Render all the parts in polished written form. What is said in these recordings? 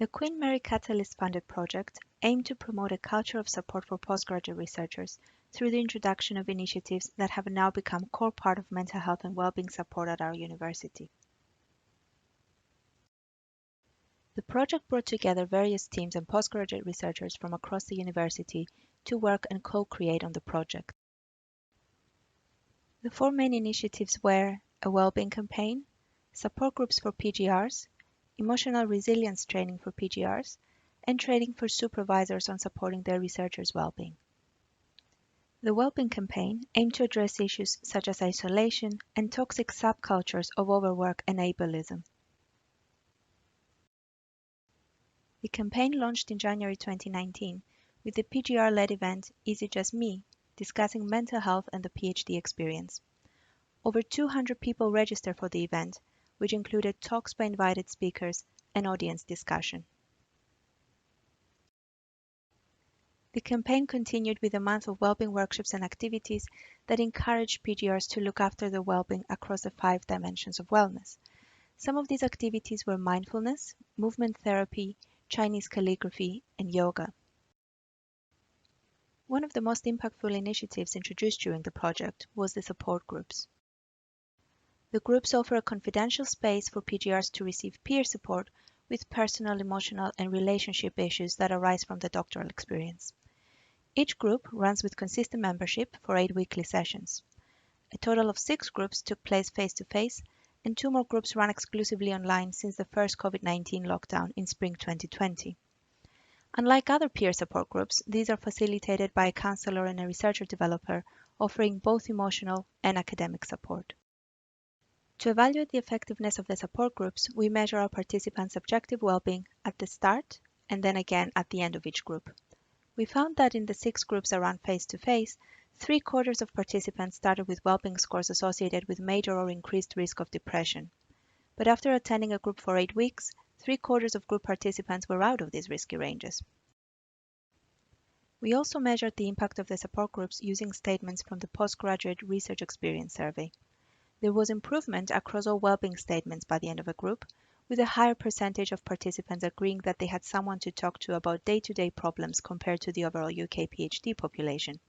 The Queen Mary Catalyst-funded project aimed to promote a culture of support for postgraduate researchers through the introduction of initiatives that have now become a core part of mental health and well-being support at our university. The project brought together various teams and postgraduate researchers from across the university to work and co-create on the project. The four main initiatives were a Wellbeing Campaign, support groups for PGRs, emotional resilience training for PGRs, and training for supervisors on supporting their researchers' well-being. The Wellbeing Campaign aimed to address issues such as isolation and toxic subcultures of overwork and ableism. The campaign launched in January 2019 with the PGR-led event Is It Just Me? Discussing mental health and the PhD experience. Over 200 people registered for the event, which included talks by invited speakers and audience discussion. The campaign continued with a month of wellbeing workshops and activities that encouraged PGRs to look after their wellbeing across the 5 dimensions of wellness. Some of these activities were mindfulness, movement therapy, Chinese calligraphy, and yoga. One of the most impactful initiatives introduced during the project was the support groups. The groups offer a confidential space for PGRs to receive peer support with personal, emotional, and relationship issues that arise from the doctoral experience. Each group runs with consistent membership for 8 weekly sessions. A total of 6 groups took place face-to-face, and 2 more groups run exclusively online since the first COVID-19 lockdown in spring 2020. Unlike other peer support groups, these are facilitated by a counselor and a researcher developer, offering both emotional and academic support. To evaluate the effectiveness of the support groups, we measure our participants' subjective well-being at the start and then again at the end of each group. We found that in the 6 groups that ran face-to-face, 3/4 of participants started with well-being scores associated with major or increased risk of depression. But after attending a group for 8 weeks, 3/4 of group participants were out of these risky ranges. We also measured the impact of the support groups using statements from the Postgraduate Research Experience Survey. There was improvement across all well-being statements by the end of a group, with a higher percentage of participants agreeing that they had someone to talk to about day-to-day problems compared to the overall UK PhD population.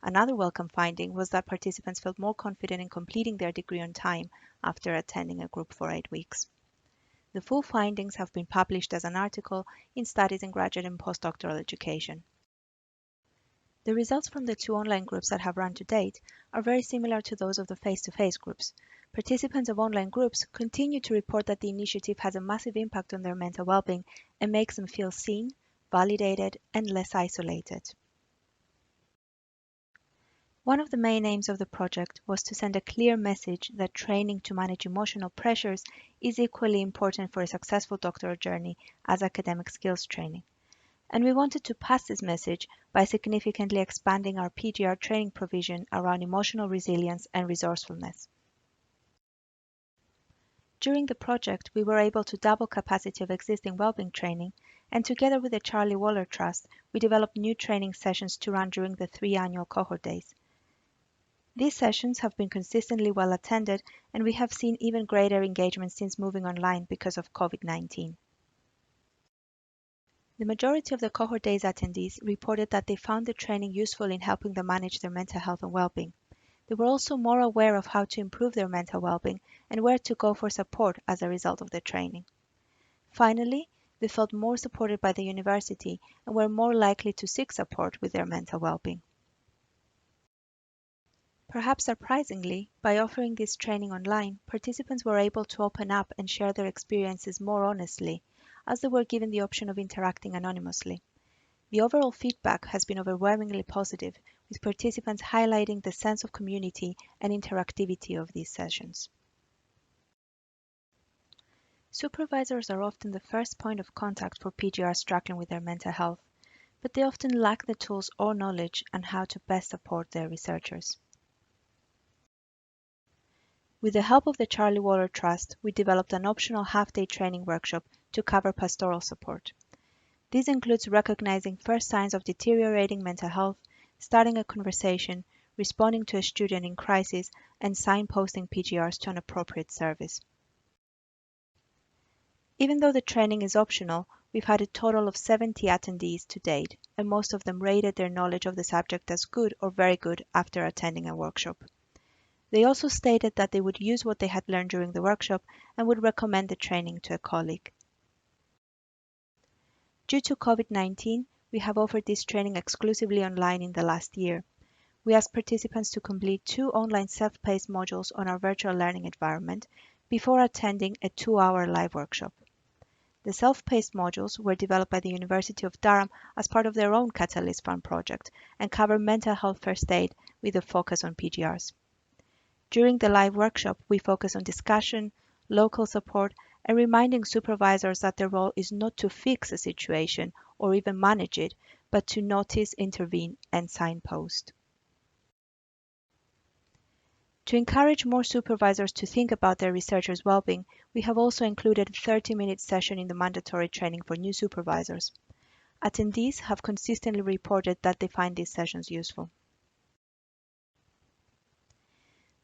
Another welcome finding was that participants felt more confident in completing their degree on time after attending a group for 8 weeks. The full findings have been published as an article in Studies in Graduate and Postdoctoral Education. The results from the 2 online groups that have run to date are very similar to those of the face-to-face groups. Participants of online groups continue to report that the initiative has a massive impact on their mental well-being and makes them feel seen, validated, and less isolated. One of the main aims of the project was to send a clear message that training to manage emotional pressures is equally important for a successful doctoral journey as academic skills training. And we wanted to pass this message by significantly expanding our PGR training provision around emotional resilience and resourcefulness. During the project, we were able to double capacity of existing wellbeing training, and together with the Charlie Waller Trust, we developed new training sessions to run during the 3 annual cohort days. These sessions have been consistently well attended, and we have seen even greater engagement since moving online because of COVID-19. The majority of the cohort days attendees reported that they found the training useful in helping them manage their mental health and well-being. They were also more aware of how to improve their mental well-being and where to go for support as a result of the training. Finally, they felt more supported by the university and were more likely to seek support with their mental well-being. Perhaps surprisingly, by offering this training online, participants were able to open up and share their experiences more honestly, as they were given the option of interacting anonymously. The overall feedback has been overwhelmingly positive, with participants highlighting the sense of community and interactivity of these sessions. Supervisors are often the first point of contact for PGRs struggling with their mental health, but they often lack the tools or knowledge on how to best support their researchers. With the help of the Charlie Waller Trust, we developed an optional half-day training workshop to cover pastoral support. This includes recognizing first signs of deteriorating mental health, starting a conversation, responding to a student in crisis, and signposting PGRs to an appropriate service. Even though the training is optional, We've had a total of 70 attendees to date, and most of them rated their knowledge of the subject as good or very good after attending a workshop. They also stated that they would use what they had learned during the workshop and would recommend the training to a colleague. Due to COVID-19, we have offered this training exclusively online in the last year. We asked participants to complete 2 online self-paced modules on our virtual learning environment before attending a 2-hour live workshop. The self-paced modules were developed by the University of Durham as part of their own Catalyst Fund project and cover mental health first aid with a focus on PGRs. During the live workshop, we focus on discussion, local support, and reminding supervisors that their role is not to fix a situation or even manage it, but to notice, intervene, and signpost. To encourage more supervisors to think about their researchers' well-being, we have also included a 30-minute session in the mandatory training for new supervisors. Attendees have consistently reported that they find these sessions useful.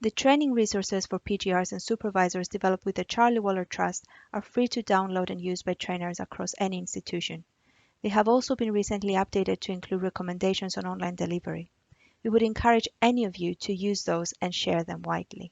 The training resources for PGRs and supervisors developed with the Charlie Waller Trust are free to download and use by trainers across any institution. They have also been recently updated to include recommendations on online delivery. We would encourage any of you to use those and share them widely.